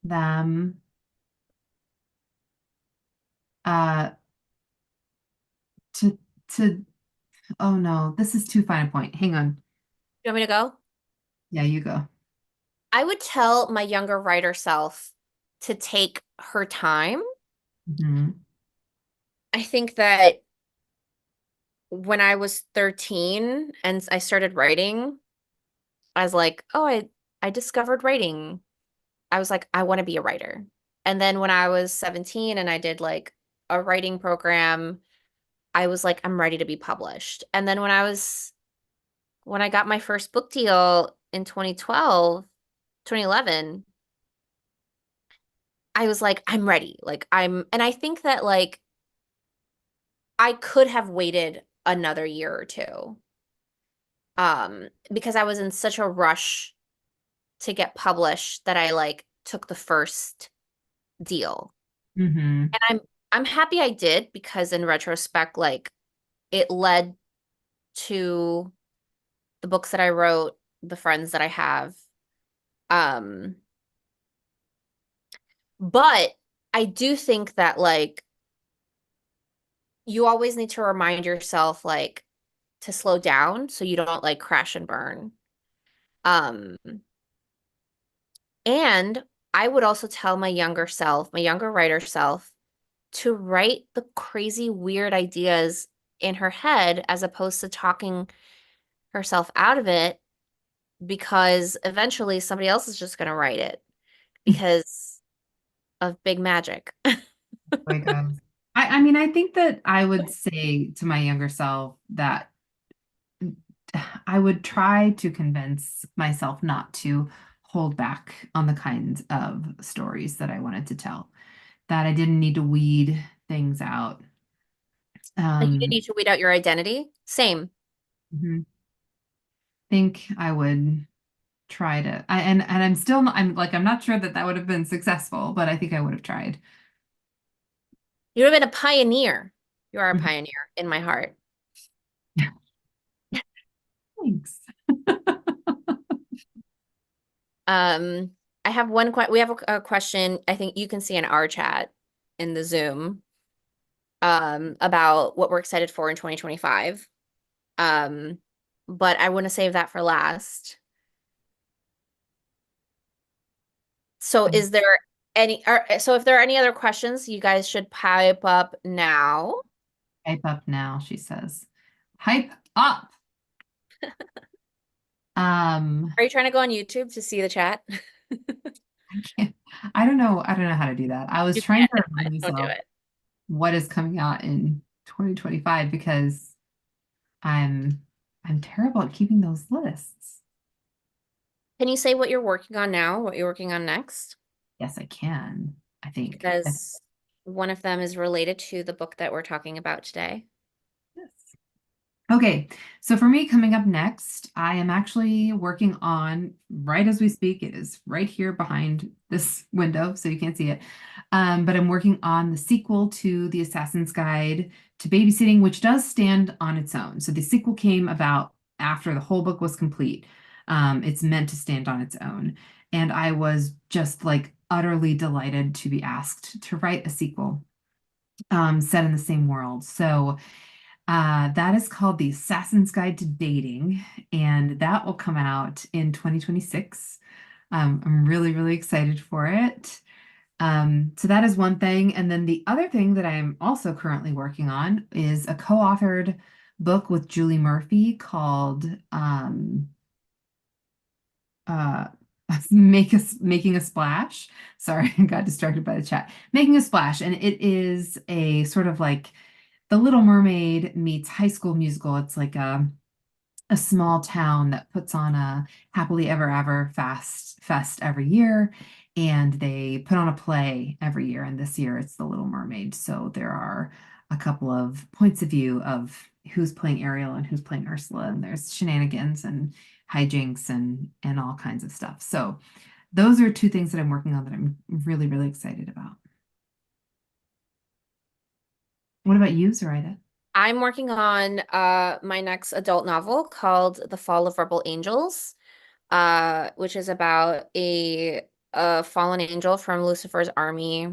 S2: them uh to to oh no, this is too fine a point. Hang on.
S3: You want me to go?
S2: Yeah, you go.
S3: I would tell my younger writer self to take her time.
S2: Mhm.
S3: I think that when I was 13 and I started writing, I was like, oh, I discovered writing. I was like, I want to be a writer. And then when I was 17 and I did like a writing program, I was like, I'm ready to be published. And then when I got my first book deal in 2012, 2011, I was like, I'm ready. And I think that like I could have waited another year or two. Because I was in such a rush to get published that I like took the first deal.
S2: Hmm.
S3: And I'm happy I did because in retrospect, like it led to the books that I wrote, the friends that I have. Um, but I do think that like you always need to remind yourself like to slow down so you don't like crash and burn. Um, and I would also tell my younger self, my younger writer self, to write the crazy, weird ideas in her head as opposed to talking herself out of it because eventually somebody else is just going to write it because of big magic.
S2: My God. I mean, I think that I would say to my younger self that I would try to convince myself not to hold back on the kinds of stories that I wanted to tell, that I didn't need to weed things out.
S3: Like you didn't
S2: Um,
S3: need to weed out your identity. Same.
S2: mhm. Think I would try to, and I'm still not, I'm like, I'm not sure that that would have been successful, but I think I would have tried.
S3: You would have been a pioneer. You are a
S2: Mhm.
S3: pioneer in my heart.
S2: Thanks.
S3: Um, I have one we have a question I think you can see in our chat in the Zoom about what we're excited for in 2025. Um, but I want to save that for last. So is there so if there are any other questions, you guys should pipe up now.
S2: Hype up now, she says. Hype up. Um,
S3: Are you trying to go on YouTube to see the chat?
S2: I can't, I don't know how to do that. I was
S3: You
S2: trying
S3: can't,
S2: to
S3: it's
S2: remind
S3: fine. Don't do
S2: myself
S3: it.
S2: what is coming out in 2025 because I'm I'm terrible at keeping those lists.
S3: Can you say what you're working on now, what you're working on next?
S2: Yes, I can. I think.
S3: Because one of them is related to the book that we're talking about today.
S2: Yes. Okay, so for me, coming up next, I am actually working on, right as we speak, it is right here behind this window, so you can't see it. But I'm working on the sequel to The Assassin's Guide to Babysitting, which does stand on its own. So the sequel came about after the whole book was complete. It's meant to stand on its own. And I was just like utterly delighted to be asked to write a sequel set in the same world. So that is called The Assassin's Guide to Dating, and that will come out in 2026. I'm really, really excited for it. So that is one thing. And then the other thing that I'm also currently working on is a co-authored book with Julie Murphy called uh, Making a Splash. Sorry, I got distracted by the chat. Making a Splash, and it is a sort of like The Little Mermaid meets High School Musical. It's like a small town that puts on a happily ever after fest every year, and they put on a play every year. And this year it's The Little Mermaid. So there are a couple of points of view of who's playing Ariel and who's playing Ursula, and there's shenanigans and hijinks and all kinds of stuff. So those are two things that I'm working on that I'm really, really excited about. What about you, Zoraida?
S3: I'm working on my next adult novel called The Fall of Rebel Angels, which is about a fallen angel from Lucifer's army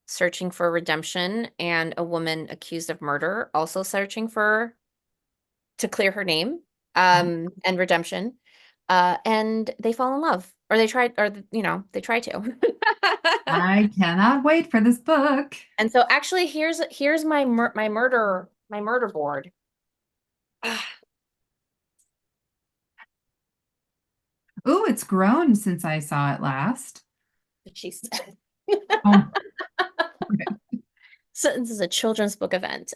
S3: searching for redemption and a woman accused of murder also searching for to clear her name and redemption. And they fall in love or they try or they try to.
S2: I cannot wait for this book.
S3: And so actually here's my murder board.
S2: Ooh, it's grown since I saw it last.
S3: She's
S2: Oh, okay.
S3: so this is a children's book event.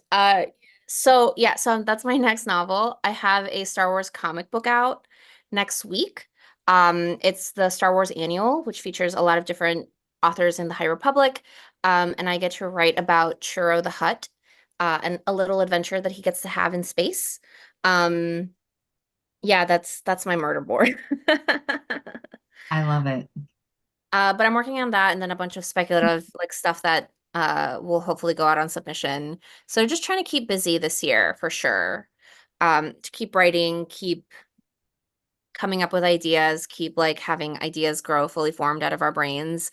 S3: So yeah, so that's my next novel. I have a Star Wars comic book out next week. It's the Star Wars Annual, which features a lot of different authors in the High Republic. And I get to write about Churro the Hutt, and a little adventure that he gets to have in space. Yeah, that's my murder board.
S2: I love it.
S3: But I'm working on that and then a bunch of speculative like stuff that will hopefully go out on submission. So just trying to keep busy this year for sure. To keep writing, keep coming up with ideas, keep like having ideas grow fully formed out of our brains.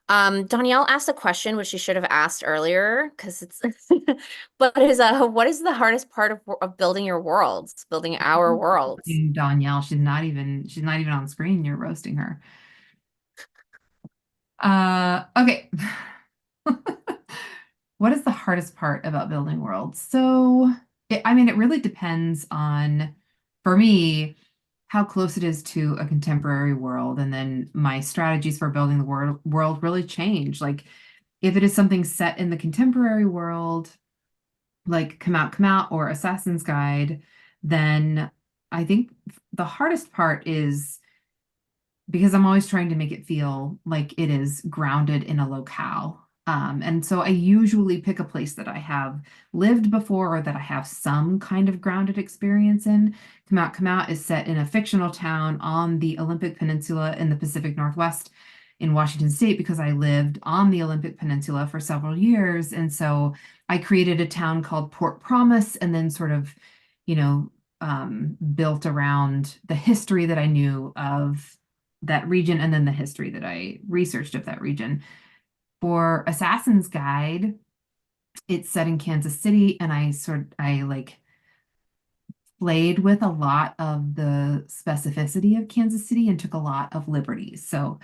S3: Danielle asked a question which she should have asked earlier because it's but is what is the hardest part of building your worlds, building our worlds?
S2: Danielle, she's not even on screen. You're roasting her. Okay. What is the hardest part about building worlds? So, I mean, it really depends on, for me, how close it is to a contemporary world. And then my strategies for building the world really change. Like, if it is something set in the contemporary world, like Come Out, or Assassin's Guide, then I think the hardest part is because I'm always trying to make it feel like it is grounded in a locale. And so I usually pick a place that I have lived before or that I have some kind of grounded experience in. Come Out is set in a fictional town on the Olympic Peninsula in the Pacific Northwest in Washington State because I lived on the Olympic Peninsula for several years. And so I created a town called Port Promise and then sort of, you know, built around the history that I knew of that region and then the history that I researched of that region. For Assassin's Guide, it's set in Kansas City, and I like played with a lot of the specificity of Kansas City and took a lot of liberties. So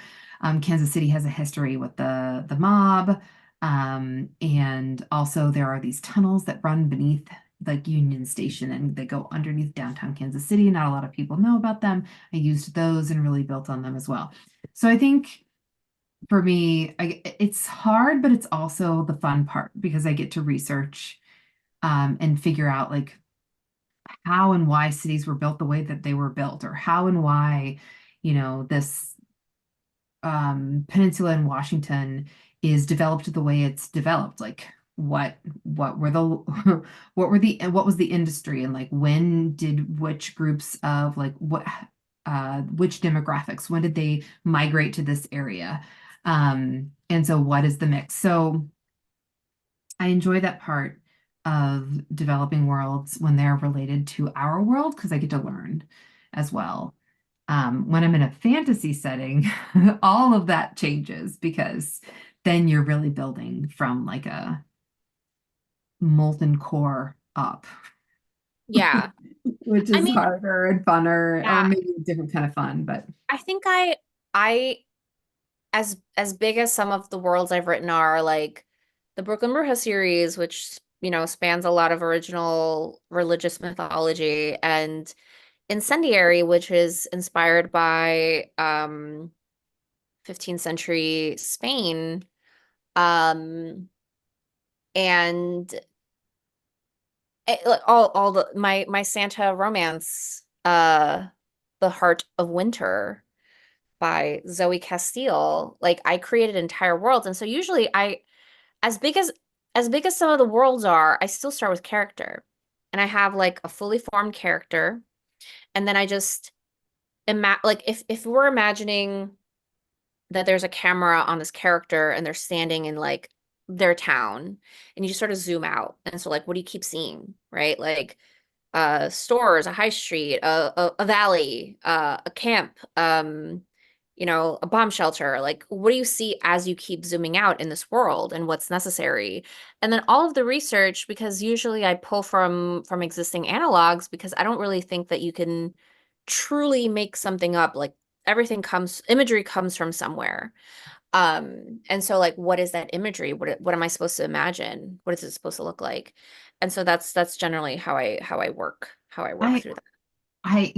S2: Kansas City has a history with the mob. And also there are these tunnels that run beneath like Union Station and they go underneath downtown Kansas City. Not a lot of people know about them. I used those and really built on them as well. So I think for me, it's hard, but it's also the fun part because I get to research and figure out like how and why cities were built the way that they were built, or how and why, this peninsula in Washington is developed the way it's developed. Like what were the what was the industry and like when did which groups of like which demographics, when did they migrate to this area? And so what is the mix? So I enjoy that part of developing worlds when they're related to our world because I get to learn as well. When I'm in a fantasy setting, all of that changes because then you're really building from like a molten core up,
S3: Yeah.
S2: which
S3: I
S2: is
S3: mean,
S2: harder and funner, or
S3: yeah,
S2: maybe a different kind of fun, but
S3: I think I as big as some of the worlds I've written are like the Brooklyn Bruja series, which spans a lot of original religious mythology, and Incendiary, which is inspired by 15th century Spain. And like, all the my Santa romance, The Heart of Winter by Zoe Castile. Like I created entire worlds, and so usually as big as as big as some of the worlds are, I still start with character, and I have like a fully formed character, and then I just ima like if we're imagining that there's a camera on this character and they're standing in like their town, and you just sort of zoom out, and so like what do you keep seeing, right? Like stores, a high street, a valley, a camp, a bomb shelter. Like, what do you see as you keep zooming out in this world and what's necessary? And then all of the research, because usually I pull from existing analogs because I don't really think that you can truly make something up. Like imagery comes from somewhere. And so like what is that imagery? What am I supposed to imagine? What is it supposed to look like? And so that's generally how I work
S2: I
S3: through that.
S2: I,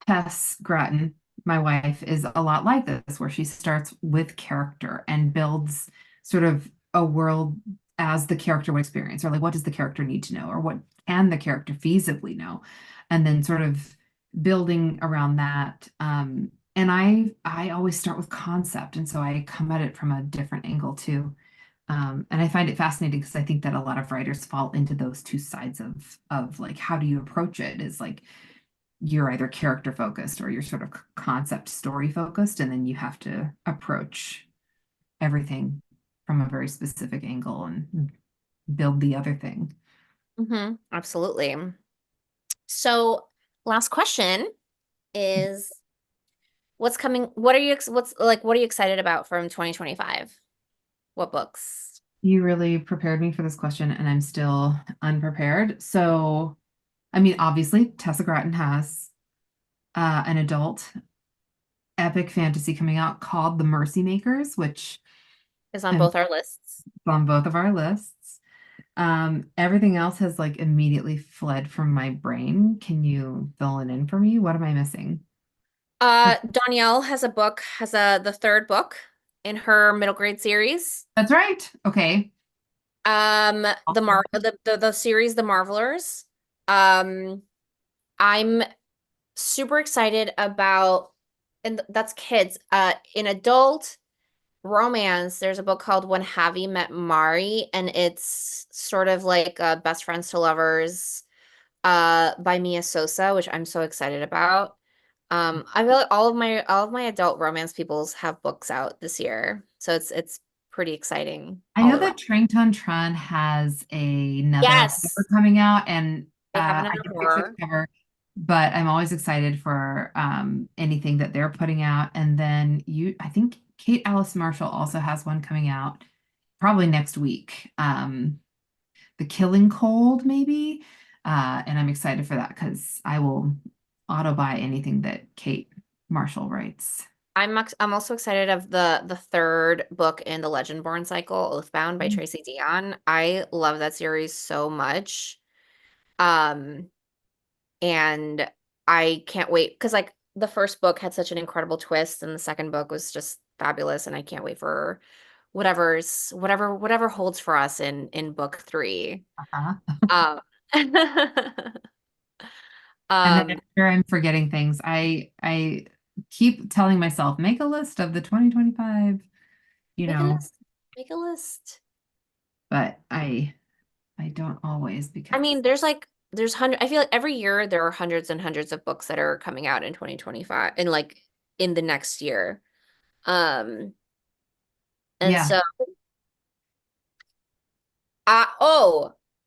S2: Tess Grattan, my wife, is a lot like this, where she starts with character and builds sort of a world as the character would experience, or like what does the character need to know, or what can the character feasibly know, and then sort of building around that. And I always start with concept, and so I come at it from a different angle too. And I find it fascinating because I think that a lot of writers fall into those two sides of like how do you approach it is like you're either character focused or you're sort of concept story focused, and then you have to approach everything from a very specific angle and build the other thing.
S3: Absolutely. So, last question is what's coming? What are you excited about from 2025? What books?
S2: You really prepared me for this question, and I'm still unprepared. So, I mean, obviously, Tessa Gratton has an adult epic fantasy coming out called The Mercy Makers, which
S3: Is on
S2: I'm
S3: both our lists.
S2: on both of our lists. Everything else has like immediately fled from my brain. Can you fill it in for me? What am I missing?
S3: Danielle has the third book in her middle grade series.
S2: That's right. Okay.
S3: The series The Marvelers. Um, I'm super excited about, and that's kids. In adult romance, there's a book called When Javi Met Mari, and it's sort of like Best Friends to Lovers, by Mia Sosa, which I'm so excited about. I feel like all of my adult romance peoples have books out this year, so it's pretty exciting
S2: I
S3: all
S2: know
S3: around.
S2: that Trang Ton Tran has another cover
S3: Yes,
S2: coming out, and
S3: they have
S2: I
S3: another
S2: did picture the
S3: horror.
S2: cover, but I'm always excited for anything that they're putting out. And then I think Kate Alice Marshall also has one coming out probably next week. The Killing Cold, maybe. And I'm excited for that because I will auto buy anything that Kate Marshall writes.
S3: I'm also excited of the third book in the Legendborn cycle, Oathbound by
S2: Mm.
S3: Tracy Deonn. I love that series so much. Um, and I can't wait because like the first book had such an incredible twist, and the second book was just fabulous, and I can't wait for whatever holds for us in book three.
S2: Uh-huh.
S3: Um,
S2: And then I'm
S3: um,
S2: sure I'm forgetting things. I keep telling myself, make a list of the 2025, you
S3: make a
S2: know,
S3: list. Make a list.
S2: but I don't always
S3: I
S2: because
S3: mean, there's hundred. I feel like every year there are hundreds and hundreds of books that are coming out in 2025 and like in the next year. Um, and
S2: yeah.
S3: so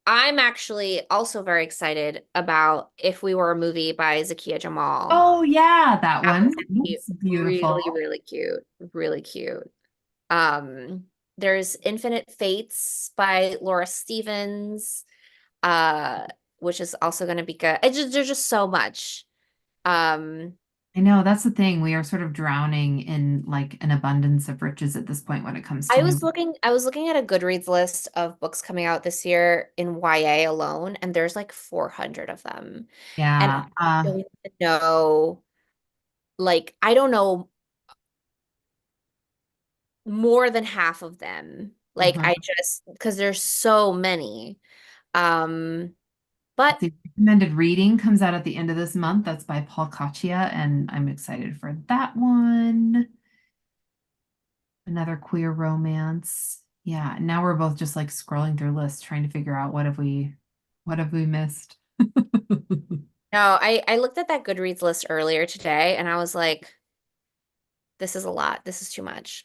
S3: I'm actually also very excited about If We Were a Movie by Zakiya Jamal.
S2: Oh yeah, that
S3: That one's
S2: one.
S3: gonna be
S2: That's
S3: really,
S2: beautiful.
S3: really cute. Really cute. Um, there's Infinite Fates by Laura Stevens, uh, which is also gonna be good. There's just so much. Um,
S2: I know that's the thing. We are sort of drowning in like an abundance of riches at this point when it comes to new.
S3: I was looking at a Goodreads list of books coming out this year in YA alone, and there's like 400 of them. And
S2: Yeah.
S3: I don't even know, like, I don't know more than half of them. Like,
S2: Mhm.
S3: I just, because there's so many. Um, but
S2: The recommended reading comes out at the end of this month. That's by Paul Caccia, and I'm excited for that one. Another queer romance. Yeah, now we're both just like scrolling through lists trying to figure out what have we missed?
S3: no, I looked at that Goodreads list earlier today and I was like, this is a lot. This is too much.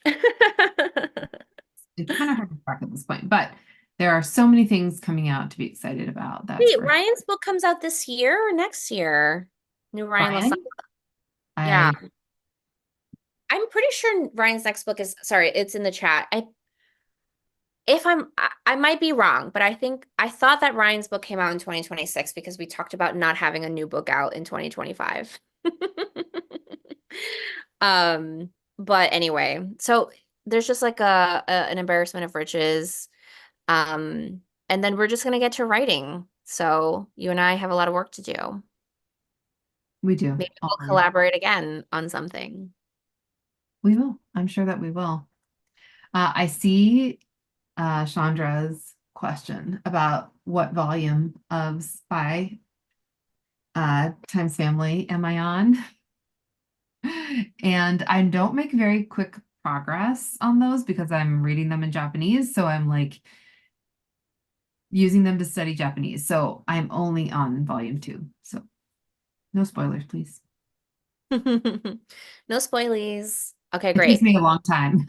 S2: It's kind of hard to track at this point, but there are so many things coming out to be excited about. That's
S3: Wait,
S2: for
S3: Ryan's book comes out this year or next year? New Ryan Listen.
S2: Brian.
S3: Yeah.
S2: I
S3: I'm pretty sure Ryan's next book is, sorry, it's in the chat. I might be wrong, but I thought that Ryan's book came out in 2026 because we talked about not having a new book out in 2025. Um, but anyway, so there's just like an embarrassment of riches. And then we're just gonna get to writing. So you and I have a lot of work to do.
S2: we do
S3: Maybe we'll
S2: always.
S3: collaborate again on something.
S2: We will. I'm sure that we will. I see Chandra's question about what volume of Spy Times Family am I on? And I don't make very quick progress on those because I'm reading them in Japanese. So I'm like using them to study Japanese. So I'm only on volume 2. So No spoilers, please.
S3: No spoilies. Okay,
S2: It takes
S3: great.
S2: me a long time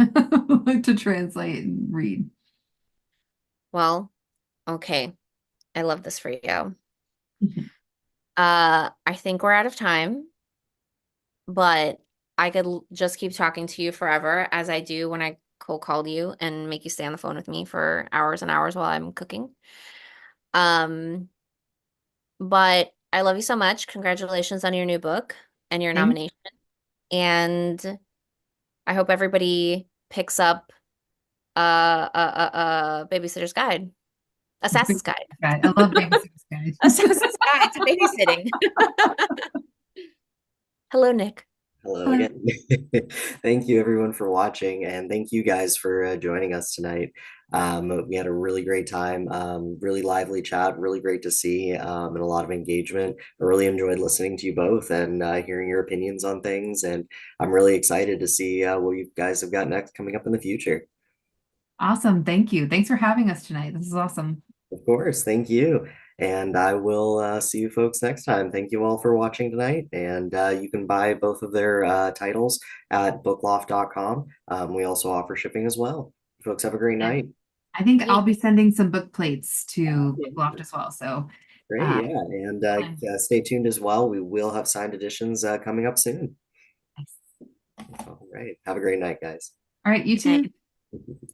S2: to translate and read.
S3: Well, okay. I love this for you. I think we're out of time, but I could just keep talking to you forever as I do when I cold call you and make you stay on the phone with me for hours and hours while I'm cooking. Um, but I love you so much. Congratulations on your new book and your
S2: Thank
S3: nomination. And I hope everybody picks up Babysitter's Guide,
S2: you.
S3: Assassin's Guide,
S2: I love Babysitter's Guide.
S3: Assassin's Guide to Babysitting. Hello, Nick.
S1: Hello
S2: Hello.
S1: again. Thank you everyone for watching, and thank you guys for joining us tonight. We had a really great time, really lively chat, really great to see, and a lot of engagement. I really enjoyed listening to you both and hearing your opinions on things, and I'm really excited to see what you guys have got next coming up in the future.
S2: Awesome. Thank you. Thanks for having us tonight. This is awesome.
S1: Of course, thank you. And I will see you folks next time. Thank you all for watching tonight. And you can buy both of their titles at bookloft.com. We also offer shipping as well. Folks, have a great
S2: And
S1: night.
S2: I think
S3: Yeah.
S2: I'll be sending some book plates to
S1: Yeah,
S2: Loft as well. So,
S1: great,
S2: uh,
S1: yeah. And
S2: fine.
S1: stay tuned as well. We will have signed editions coming up soon.
S2: Nice.
S1: All right. Have a great night, guys.
S2: All right, you
S3: Good night.
S2: too.